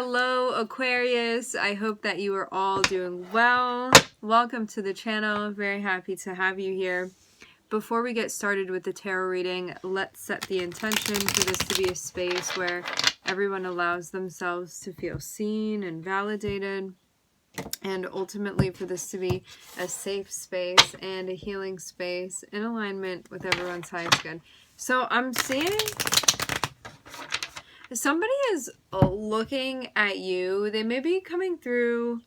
Hello Aquarius, I hope that you are all doing well. Welcome to the channel, very happy to have you here. Before we get started with the tarot reading, let's set the intention for this to be a space where everyone allows themselves to feel seen and validated, and ultimately for this to be a safe space and a healing space in alignment with everyone's highest good. So I'm seeing somebody is looking at you. They may be coming through.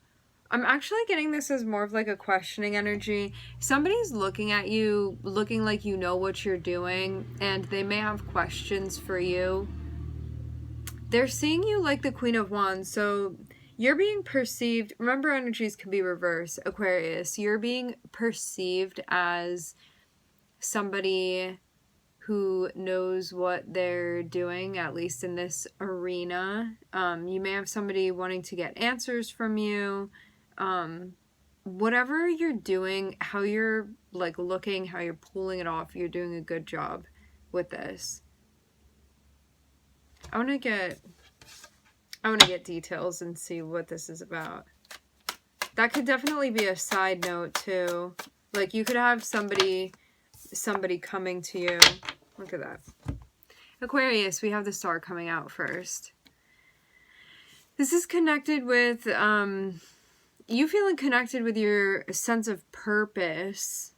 I'm actually getting this as more of like a questioning energy. Somebody's looking at you, looking like you know what you're doing, and they may have questions for you. They're seeing you like the Queen of Wands, so you're being perceived. Remember, energies can be reversed, Aquarius. You're being perceived as somebody who knows what they're doing, at least in this arena. You may have somebody wanting to get answers from you. Whatever you're doing, how you're like looking, how you're pulling it off, you're doing a good job with this. I want to get details and see what this is about. That could definitely be a side note too. Like you could have somebody coming to you. Look at that. Aquarius, we have the star coming out first. This is connected with you feeling connected with your sense of purpose.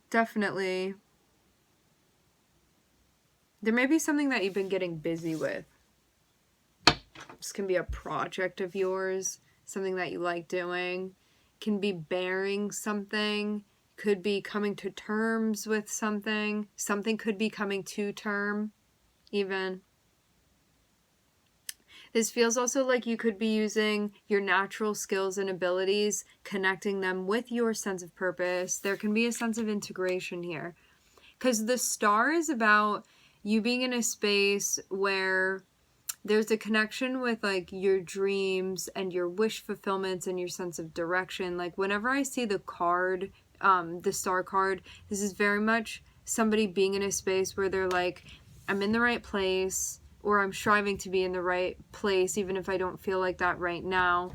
Definitely. There may be something that you've been getting busy with. This can be a project of yours, something that you like doing. Can be bearing something. Could be coming to terms with something. Something could be coming to term, even. This feels also like you could be using your natural skills and abilities, connecting them with your sense of purpose. There can be a sense of integration here. Because the star is about you being in a space where there's a connection with like your dreams and your wish fulfillments and your sense of direction. Like whenever I see the card, the star card, this is very much somebody being in a space where they're like, I'm in the right place, or I'm striving to be in the right place, even if I don't feel like that right now.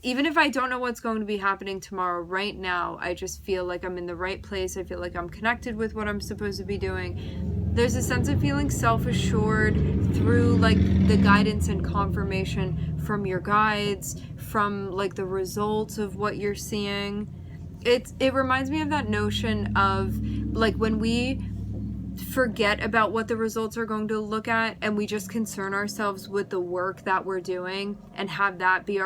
Even if I don't know what's going to be happening tomorrow, right now, I just feel like I'm in the right place. I feel like I'm connected with what I'm supposed to be doing. There's a sense of feeling self-assured through like the guidance and confirmation from your guides, from like the results of what you're seeing. It reminds me of that notion of like when we forget about what the results are going to look at and we just concern ourselves with the work that we're doing and have that be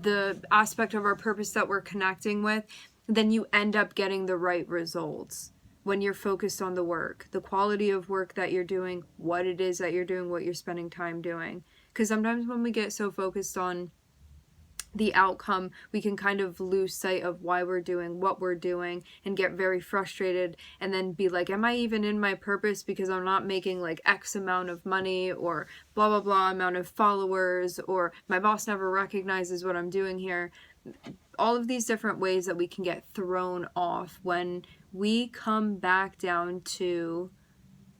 the aspect of our purpose that we're connecting with, then you end up getting the right results when you're focused on the work, the quality of work that you're doing, what it is that you're doing, what you're spending time doing. Because sometimes when we get so focused on the outcome, we can kind of lose sight of why we're doing what we're doing and get very frustrated and then be like, am I even in my purpose because I'm not making like X amount of money or blah blah blah amount of followers, or my boss never recognizes what I'm doing here. All of these different ways that we can get thrown off when we come back down to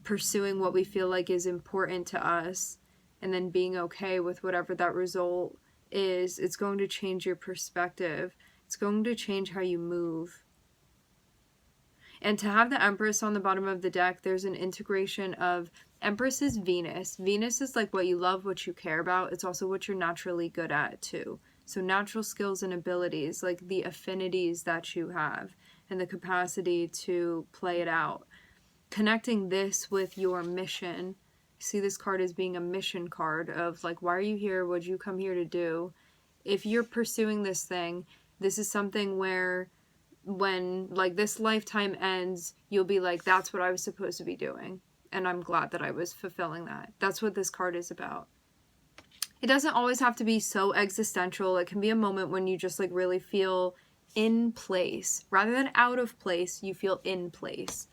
pursuing what we feel like is important to us and then being okay with whatever that result is. It's going to change your perspective. It's going to change how you move. And to have the Empress on the bottom of the deck, there's an integration of Empress is Venus. Venus is like what you love, what you care about. It's also what you're naturally good at too. So natural skills and abilities, like the affinities that you have and the capacity to play it out. Connecting this with your mission. See this card as being a mission card of like, why are you here? What'd you come here to do? If you're pursuing this thing, this is something where when like this lifetime ends, you'll be like, that's what I was supposed to be doing. And I'm glad that I was fulfilling that. That's what this card is about. It doesn't always have to be so existential. It can be a moment when you just like really feel in place. Rather than out of place, you feel in place.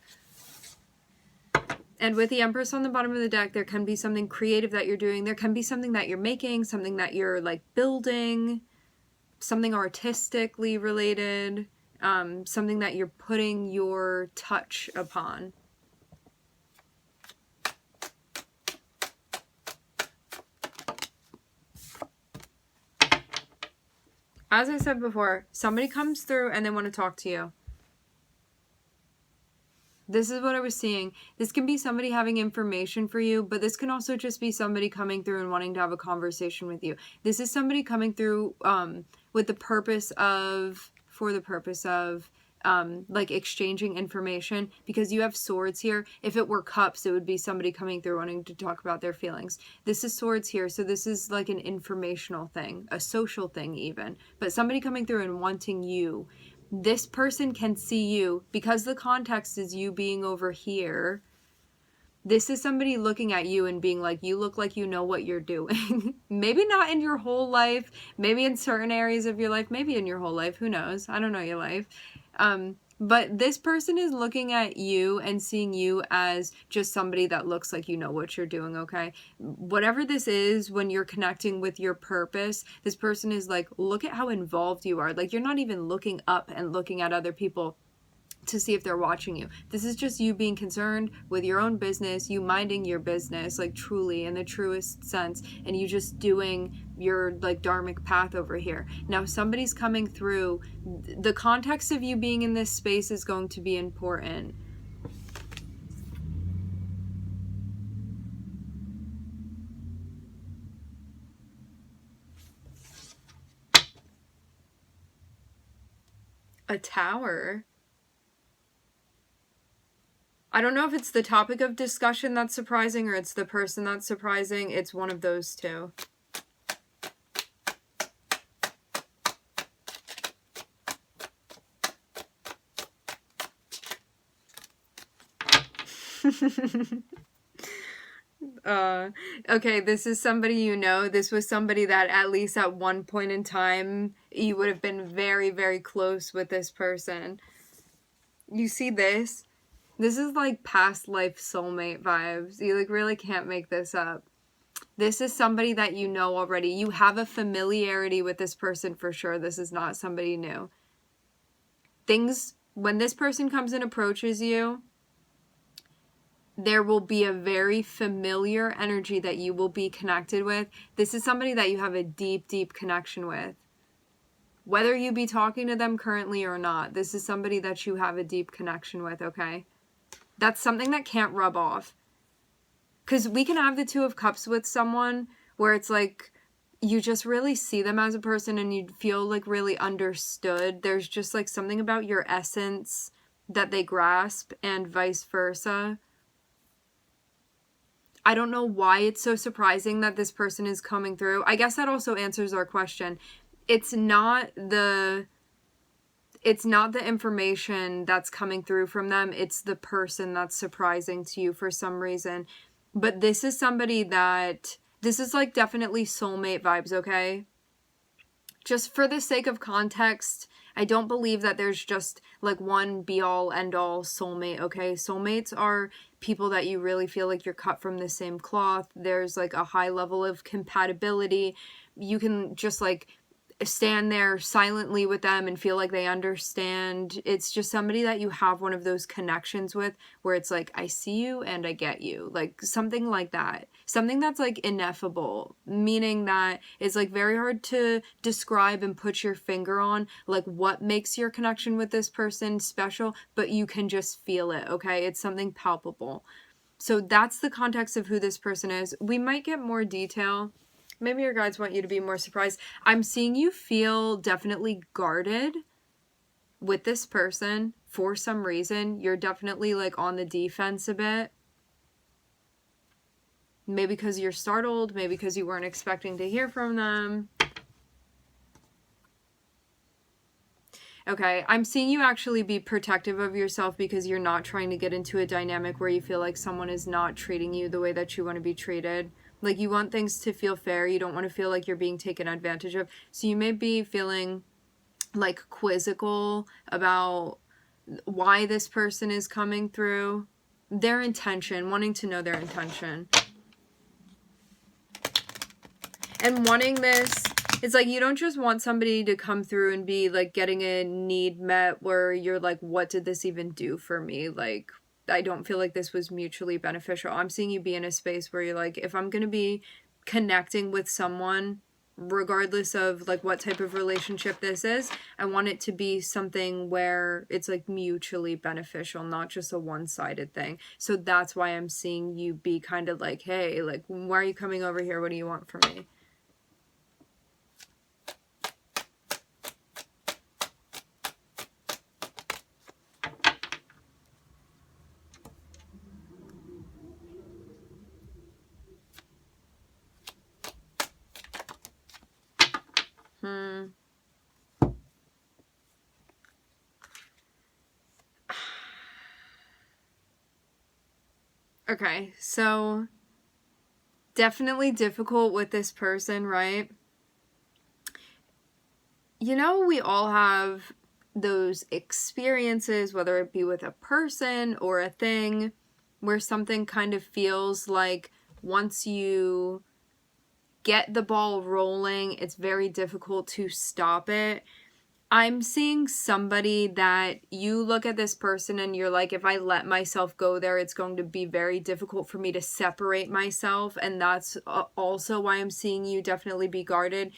And with the Empress on the bottom of the deck, there can be something creative that you're doing. There can be something that you're making, something that you're like building, something artistically related, something that you're putting your touch upon. As I said before, somebody comes through and they want to talk to you. This is what I was seeing. This can be somebody having information for you, but this can also just be somebody coming through and wanting to have a conversation with you. This is somebody coming through with the purpose of, for the purpose of, like exchanging information, because you have swords here. If it were cups, it would be somebody coming through wanting to talk about their feelings. This is swords here, so this is like an informational thing, a social thing even, but somebody coming through and wanting you. This person can see you because the context is you being over here. This is somebody looking at you and being like, you look like you know what you're doing. Maybe not in your whole life, maybe in certain areas of your life, maybe in your whole life, who knows? I don't know your life. But this person is looking at you and seeing you as just somebody that looks like you know what you're doing, okay? Whatever this is, when you're connecting with your purpose, this person is like, look at how involved you are. Like, you're not even looking up and looking at other people to see if they're watching you. This is just you being concerned with your own business, you minding your business, like truly in the truest sense, and you just doing your like dharmic path over here. Now somebody's coming through. The context of you being in this space is going to be important. A tower? I don't know if it's the topic of discussion that's surprising or it's the person that's surprising. It's one of those two. Okay, this is somebody you know. This was somebody that at least at one point in time you would have been very, very close with this person. You see this? This is like past life soulmate vibes. You like really can't make this up. This is somebody that you know already. You have a familiarity with this person for sure. This is not somebody new. When this person comes and approaches you, there will be a very familiar energy that you will be connected with. This is somebody that you have a deep, deep connection with. Whether you be talking to them currently or not, this is somebody that you have a deep connection with, okay? That's something that can't rub off. Because we can have the Two of Cups with someone where it's like you just really see them as a person and you feel like really understood. There's just like something about your essence that they grasp and vice versa. I don't know why it's so surprising that this person is coming through. I guess that also answers our question. It's not the information that's coming through from them. It's the person that's surprising to you for some reason. But this is somebody that, this is like definitely soulmate vibes, okay? Just for the sake of context, I don't believe that there's just like one be all end all soulmate, okay? Soulmates are people that you really feel like you're cut from the same cloth. There's like a high level of compatibility. You can just like stand there silently with them and feel like they understand. It's just somebody that you have one of those connections with where it's like, I see you and I get you. Like something like that. Something that's like ineffable, meaning that it's like very hard to describe and put your finger on like what makes your connection with this person special, but you can just feel it, okay? It's something palpable. So that's the context of who this person is. We might get more detail. Maybe your guides want you to be more surprised. I'm seeing you feel definitely guarded with this person for some reason. You're definitely like on the defense a bit. Maybe because you're startled. Maybe because you weren't expecting to hear from them. Okay, I'm seeing you actually be protective of yourself because you're not trying to get into a dynamic where you feel like someone is not treating you the way that you want to be treated. Like, you want things to feel fair. You don't want to feel like you're being taken advantage of. So you may be feeling, like, quizzical about why this person is coming through. Their intention. Wanting to know their intention. And wanting this... It's like you don't just want somebody to come through and be, like, getting a need met where you're like, what did this even do for me? Like... I don't feel like this was mutually beneficial. I'm seeing you be in a space where you're like, if I'm going to be connecting with someone, regardless of like what type of relationship this is. I want it to be something where it's like mutually beneficial, not just a one-sided thing. So that's why I'm seeing you be kind of like, hey, like, why are you coming over here? What do you want from me? Okay, so definitely difficult with this person, right? You know, we all have those experiences, whether it be with a person or a thing, where something kind of feels like once you get the ball rolling, it's very difficult to stop it. I'm seeing somebody that you look at this person and you're like, if I let myself go there, it's going to be very difficult for me to separate myself. And that's also why I'm seeing you definitely be guarded.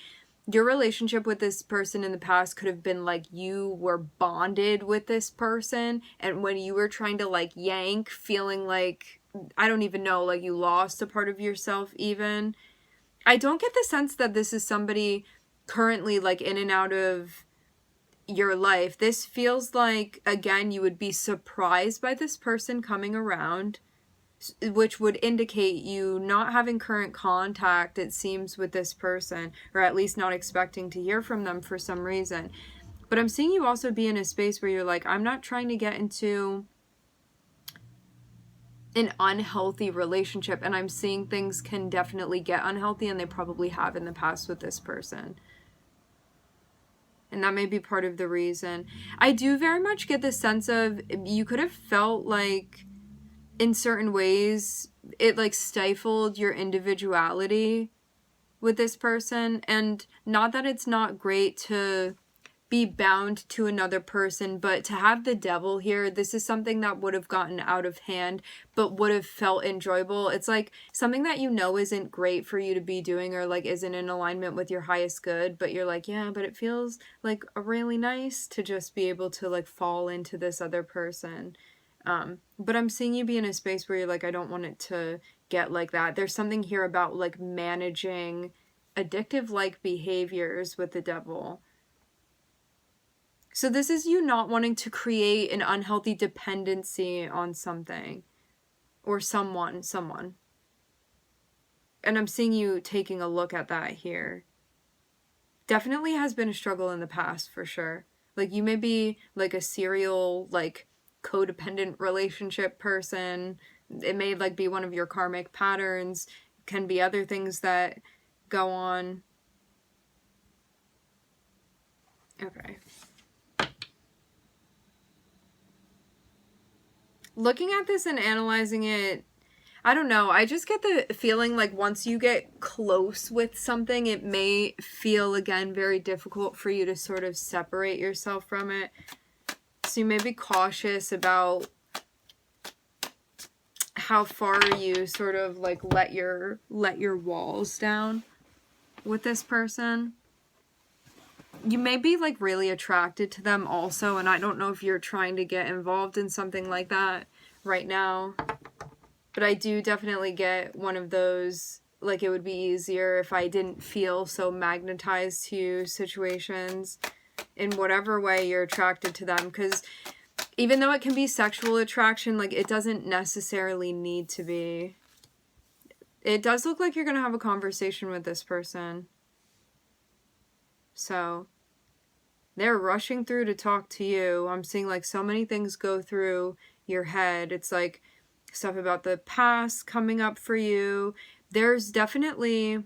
Your relationship with this person in the past could have been like you were bonded with this person. And when you were trying to like yank, feeling like, I don't even know, like you lost a part of yourself even. I don't get the sense that this is somebody currently like in and out of your life. This feels like, again, you would be surprised by this person coming around, which would indicate you not having current contact, it seems, with this person, or at least not expecting to hear from them for some reason. But I'm seeing you also be in a space where you're like, I'm not trying to get into an unhealthy relationship, and I'm seeing things can definitely get unhealthy, and they probably have in the past with this person. And that may be part of the reason. I do very much get the sense of you could have felt like in certain ways it like stifled your individuality with this person. And not that it's not great to be bound to another person, but to have the devil here, this is something that would have gotten out of hand but would have felt enjoyable. It's like something that you know isn't great for you to be doing, or like isn't in alignment with your highest good, but you're like, yeah, but it feels like really nice to just be able to like fall into this other person. But I'm seeing you be in a space where you're like, I don't want it to get like that. There's something here about like managing addictive like behaviors with the devil. So this is you not wanting to create an unhealthy dependency on something or someone. And I'm seeing you taking a look at that here. Definitely has been a struggle in the past, for sure. Like you may be like a serial, like codependent relationship person. It may like be one of your karmic patterns. Can be other things that go on. Okay. Looking at this and analyzing it, I don't know. I just get the feeling like once you get close with something, it may feel, again, very difficult for you to sort of separate yourself from it. So you may be cautious about how far you sort of like let your walls down with this person. You may be like really attracted to them also, and I don't know if you're trying to get involved in something like that right now. But I do definitely get one of those, like it would be easier if I didn't feel so magnetized to situations in whatever way you're attracted to them. Because even though it can be sexual attraction, like it doesn't necessarily need to be. It does look like you're going to have a conversation with this person. So they're rushing through to talk to you. I'm seeing like so many things go through your head. It's like stuff about the past coming up for you. There's definitely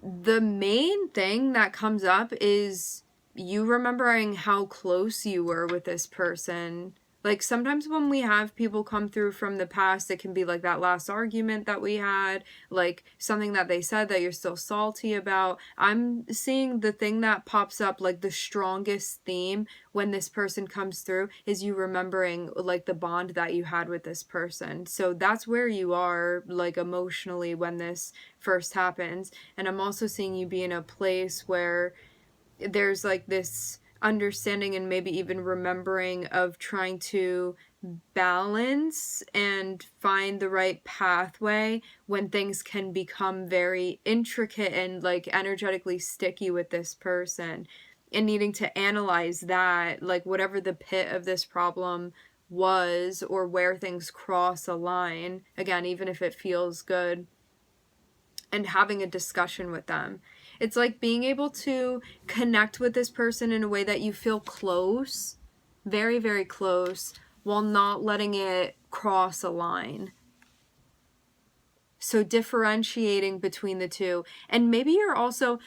the main thing that comes up is you remembering how close you were with this person. Like sometimes when we have people come through from the past, it can be like that last argument that we had, like something that they said that you're still salty about. I'm seeing the thing that pops up, like the strongest theme when this person comes through is you remembering like the bond that you had with this person. So that's where you are like emotionally when this first happens. And I'm also seeing you be in a place where there's like this understanding and maybe even remembering of trying to balance and find the right pathway when things can become very intricate and like energetically sticky with this person, and needing to analyze that, like whatever the pit of this problem was or where things cross a line, again, even if it feels good, and having a discussion with them. It's like being able to connect with this person in a way that you feel close, very, very close, while not letting it cross a line. So differentiating between the two. And maybe you're also,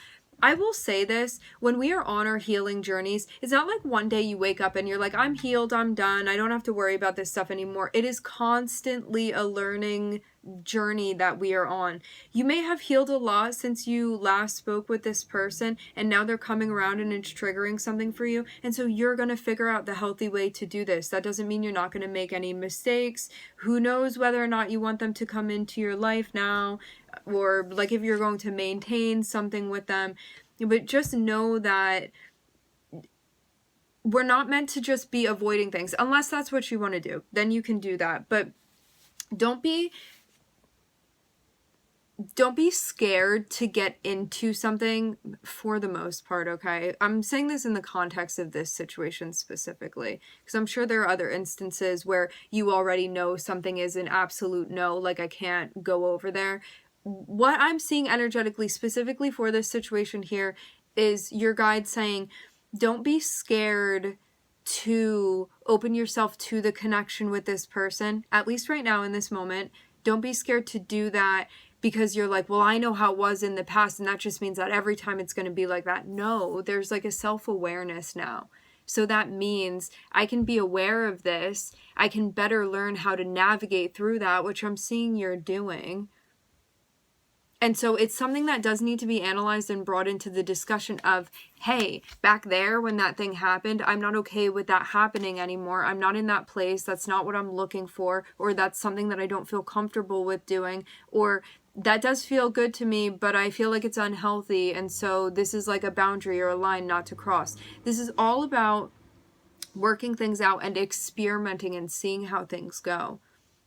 I will say this, when we are on our healing journeys, it's not like one day you wake up and you're like, I'm healed, I'm done, I don't have to worry about this stuff anymore. It is constantly a learning journey that we are on. You may have healed a lot since you last spoke with this person, and now they're coming around and it's triggering something for you, and so you're going to figure out the healthy way to do this. That doesn't mean you're not going to make any mistakes. Who knows whether or not you want them to come into your life now, or like if you're going to maintain something with them. But just know that we're not meant to just be avoiding things, unless that's what you want to do. Then you can do that. But don't be scared to get into something for the most part, okay? I'm saying this in the context of this situation specifically, because I'm sure there are other instances where you already know something is an absolute no, like I can't go over there. What I'm seeing energetically specifically for this situation here is your guide saying, don't be scared to open yourself to the connection with this person, at least right now in this moment. Don't be scared to do that because you're like, well, I know how it was in the past, and that just means that every time it's going to be like that. No, there's like a self-awareness now. So that means I can be aware of this. I can better learn how to navigate through that, which I'm seeing you're doing. And so it's something that does need to be analyzed and brought into the discussion of, hey, back there when that thing happened, I'm not okay with that happening anymore. I'm not in that place. That's not what I'm looking for. Or that's something that I don't feel comfortable with doing. Or that does feel good to me, but I feel like it's unhealthy. And so this is like a boundary or a line not to cross. This is all about working things out and experimenting and seeing how things go.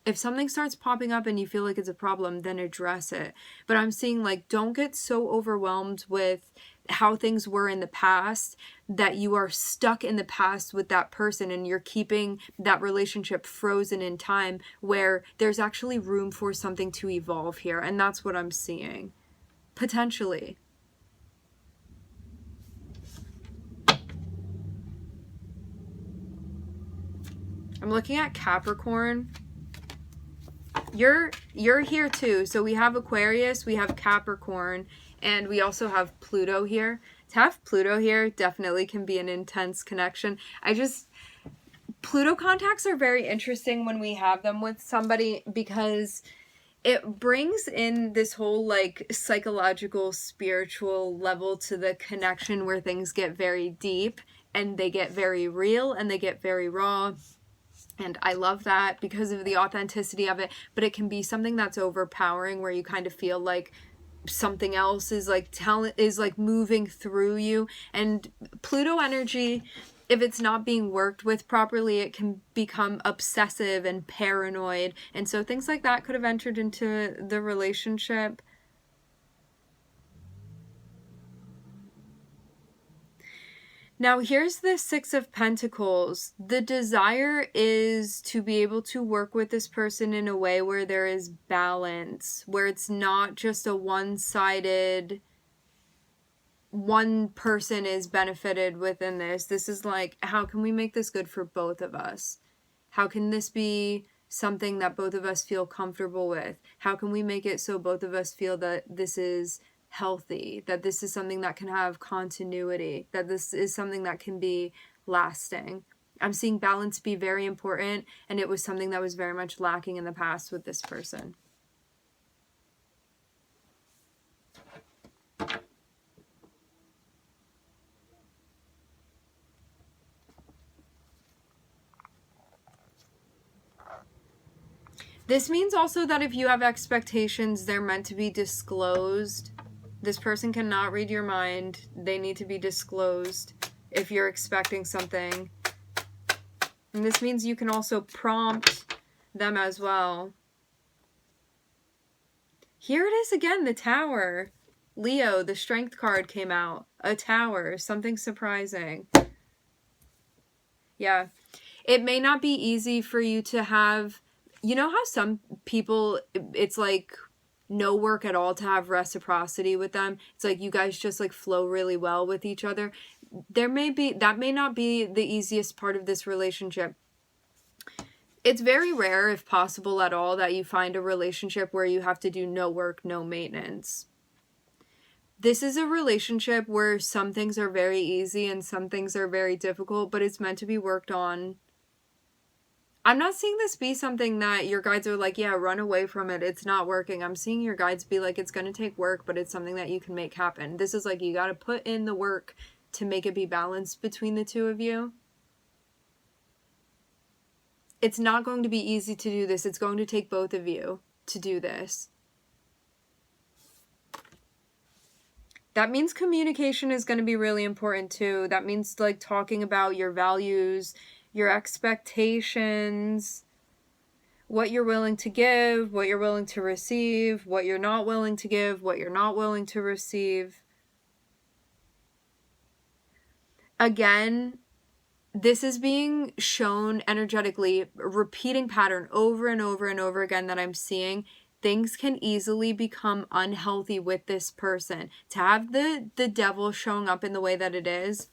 If something starts popping up and you feel like it's a problem, then address it. But I'm seeing like, don't get so overwhelmed with how things were in the past that you are stuck in the past with that person and you're keeping that relationship frozen in time, where there's actually room for something to evolve here. And that's what I'm seeing. Potentially. I'm looking at Capricorn. You're here too. So we have Aquarius, we have Capricorn, and we also have Pluto here. To have Pluto here definitely can be an intense connection. Pluto contacts are very interesting when we have them with somebody, because it brings in this whole like psychological, spiritual level to the connection where things get very deep and they get very real and they get very raw. And I love that because of the authenticity of it, but it can be something that's overpowering where you kind of feel like something else is like moving through you. And Pluto energy, if it's not being worked with properly, it can become obsessive and paranoid. And so things like that could have entered into the relationship. Now, here's the Six of Pentacles. The desire is to be able to work with this person in a way where there is balance, where it's not just a one-sided, one person is benefited within this. This is like, how can we make this good for both of us? How can this be something that both of us feel comfortable with? How can we make it so both of us feel that this is healthy, that this is something that can have continuity, that this is something that can be lasting? I'm seeing balance be very important, and it was something that was very much lacking in the past with this person. This means also that if you have expectations, they're meant to be disclosed. This person cannot read your mind. They need to be disclosed if you're expecting something. And this means you can also prompt them as well. Here it is again, the Tower. Leo, the Strength card came out. A Tower, something surprising. Yeah. It may not be easy for you to have... You know how some people, it's like no work at all to have reciprocity with them? It's like you guys just like flow really well with each other. That may not be the easiest part of this relationship. It's very rare, if possible at all, that you find a relationship where you have to do no work, no maintenance. This is a relationship where some things are very easy and some things are very difficult, but it's meant to be worked on. I'm not seeing this be something that your guides are like, yeah, run away from it, it's not working. I'm seeing your guides be like, it's going to take work, but it's something that you can make happen. This is like, you got to put in the work to make it be balanced between the two of you. It's not going to be easy to do this. It's going to take both of you to do this. That means communication is going to be really important too. That means like talking about your values, your expectations, what you're willing to give, what you're willing to receive, what you're not willing to give, what you're not willing to receive. Again, this is being shown energetically, repeating pattern over and over and over again that I'm seeing. Things can easily become unhealthy with this person. To have the devil showing up in the way that it is.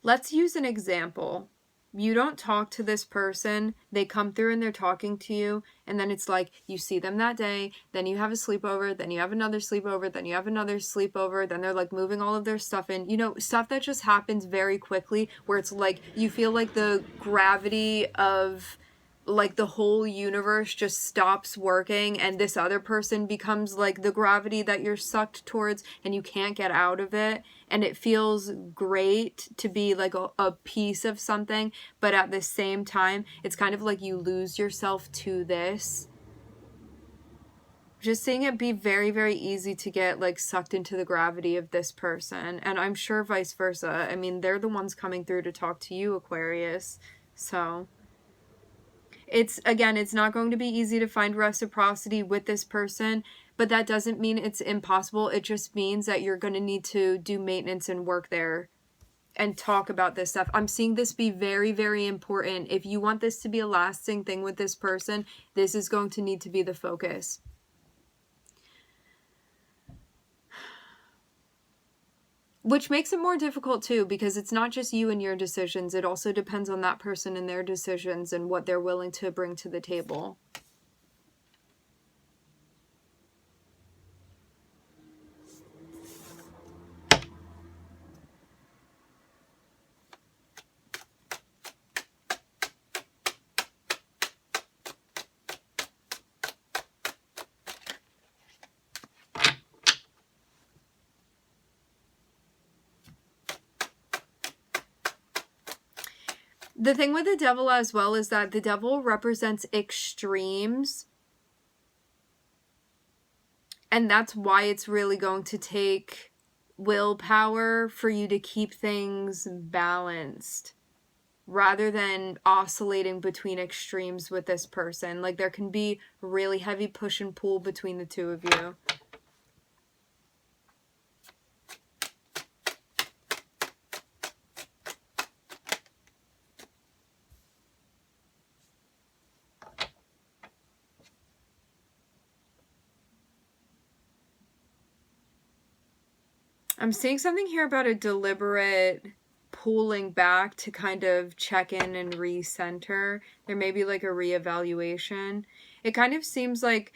Let's use an example. You don't talk to this person, they come through and they're talking to you, and then it's like you see them that day, then you have a sleepover, then you have another sleepover, then you have another sleepover, then they're like moving all of their stuff in. You know, stuff that just happens very quickly, where it's like you feel like the gravity of like the whole universe just stops working, and this other person becomes like the gravity that you're sucked towards and you can't get out of it. And it feels great to be like a piece of something, but at the same time, it's kind of like you lose yourself to this. Just seeing it be very, very easy to get like sucked into the gravity of this person. And I'm sure vice versa. I mean, they're the ones coming through to talk to you, Aquarius. So it's not going to be easy to find reciprocity with this person, but that doesn't mean it's impossible. It just means that you're going to need to do maintenance and work there and talk about this stuff. I'm seeing this be very, very important. If you want this to be a lasting thing with this person, this is going to need to be the focus. Which makes it more difficult too, because it's not just you and your decisions. It also depends on that person and their decisions and what they're willing to bring to the table. The thing with the devil as well is that the devil represents extremes. And that's why it's really going to take willpower for you to keep things balanced, rather than oscillating between extremes with this person. Like there can be really heavy push and pull between the two of you. I'm seeing something here about a deliberate pulling back to kind of check in and recenter. There may be like a reevaluation. It kind of seems like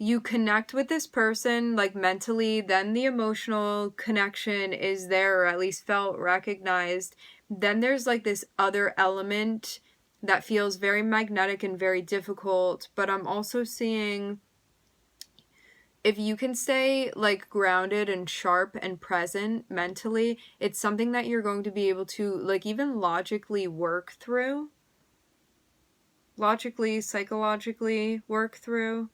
you connect with this person like mentally, then the emotional connection is there, or at least felt, recognized. Then there's like this other element that feels very magnetic and very difficult, but I'm also seeing if you can stay like grounded and sharp and present mentally, it's something that you're going to be able to like even logically work through. Logically, psychologically work through.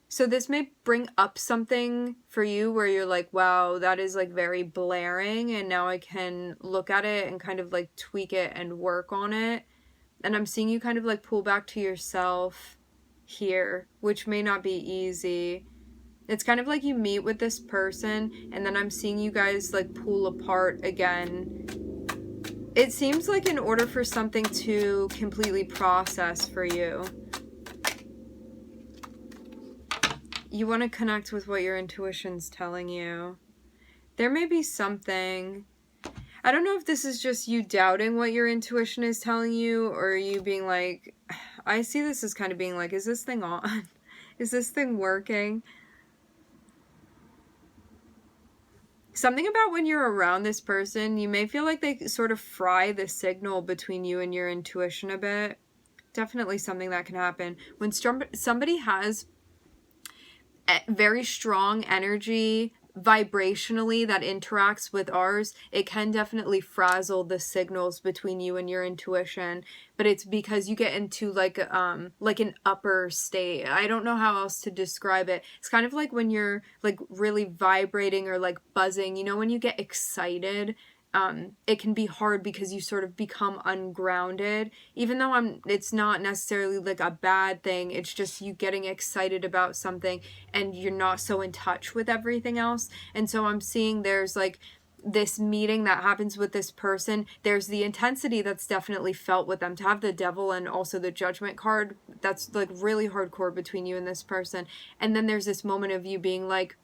So this may bring up something for you where you're like, wow, that is like very blaring, and now I can look at it and kind of like tweak it and work on it. And I'm seeing you kind of like pull back to yourself here, which may not be easy. It's kind of like you meet with this person and then I'm seeing you guys like pull apart again. It seems like in order for something to completely process for you, you want to connect with what your intuition's telling you. There may be something, I don't know if this is just you doubting what your intuition is telling you, or you being like, I see this as kind of being like, is this thing on? Is this thing working? Something about when you're around this person, you may feel like they sort of fry the signal between you and your intuition a bit. Definitely something that can happen. When somebody has very strong energy vibrationally that interacts with ours, it can definitely frazzle the signals between you and your intuition, but it's because you get into like an upper state. I don't know how else to describe it. It's kind of like when you're like really vibrating or like buzzing, you know, when you get excited. It can be hard because you sort of become ungrounded, even though it's not necessarily like a bad thing. It's just you getting excited about something and you're not so in touch with everything else. And so I'm seeing there's like this meeting that happens with this person. There's the intensity that's definitely felt with them. To have the devil and also the judgment card, that's like really hardcore between you and this person. And then there's this moment of you being like,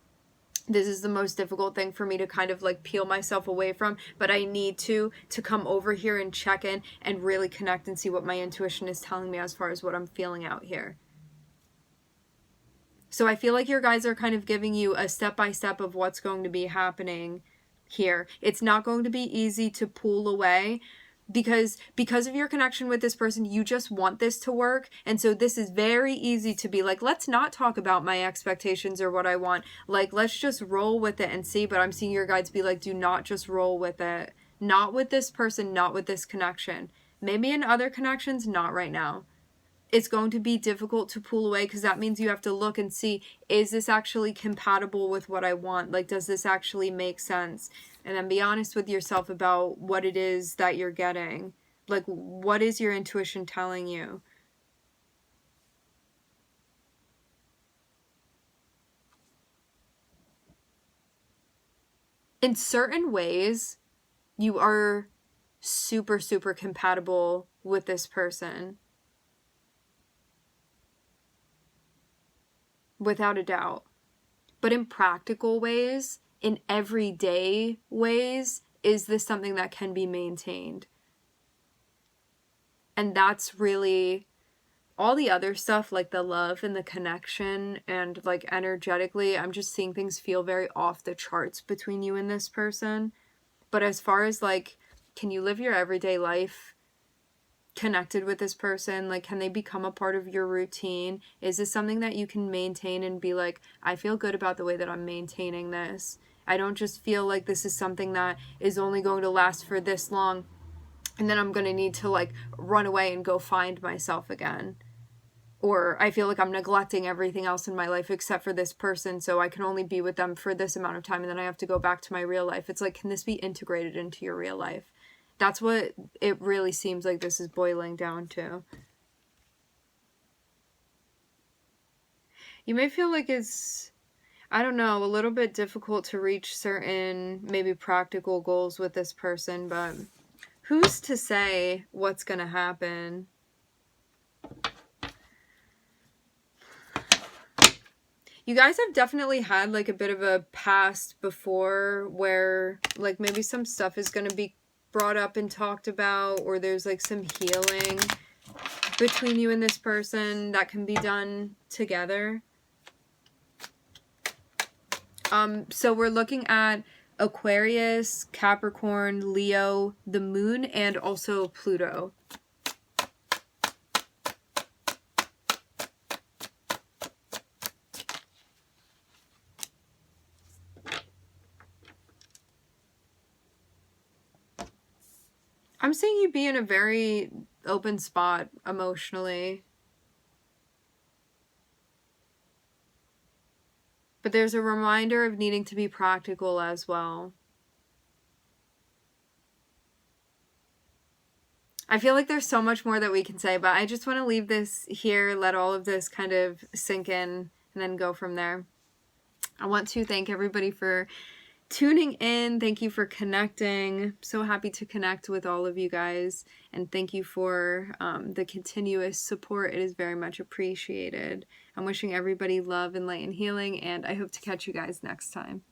this is the most difficult thing for me to kind of like peel myself away from, but I need to come over here and check in and really connect and see what my intuition is telling me as far as what I'm feeling out here. So I feel like your guys are kind of giving you a step-by-step of what's going to be happening here. It's not going to be easy to pull away, because of your connection with this person, you just want this to work. And so this is very easy to be like, let's not talk about my expectations or what I want. Like, let's just roll with it and see. But I'm seeing your guides be like, do not just roll with it. Not with this person, not with this connection. Maybe in other connections, not right now. It's going to be difficult to pull away, because that means you have to look and see, is this actually compatible with what I want? Like, does this actually make sense? And then be honest with yourself about what it is that you're getting. Like, what is your intuition telling you? In certain ways, you are super, super compatible with this person. Without a doubt. But in practical ways, in everyday ways, is this something that can be maintained? And that's really all the other stuff, like the love and the connection and like energetically, I'm just seeing things feel very off the charts between you and this person. But as far as like, can you live your everyday life connected with this person? Like, can they become a part of your routine? Is this something that you can maintain and be like, I feel good about the way that I'm maintaining this? I don't just feel like this is something that is only going to last for this long and then I'm going to need to like run away and go find myself again. Or I feel like I'm neglecting everything else in my life except for this person, so I can only be with them for this amount of time and then I have to go back to my real life. It's like, can this be integrated into your real life? That's what it really seems like this is boiling down to. You may feel like it's, I don't know, a little bit difficult to reach certain maybe practical goals with this person, but who's to say what's going to happen? You guys have definitely had like a bit of a past before where like maybe some stuff is going to be brought up and talked about, or there's like some healing. between you and this person that can be done together. So we're looking at Aquarius, Capricorn, Leo, the moon, and also Pluto. I'm seeing you be in a very open spot emotionally. But there's a reminder of needing to be practical as well. I feel like there's so much more that we can say, but I just want to leave this here, let all of this kind of sink in, and then go from there. I want to thank everybody for tuning in. Thank you for connecting. So happy to connect with all of you guys, and thank you for the continuous support. It is very much appreciated. I'm wishing everybody love and light and healing, and I hope to catch you guys next time.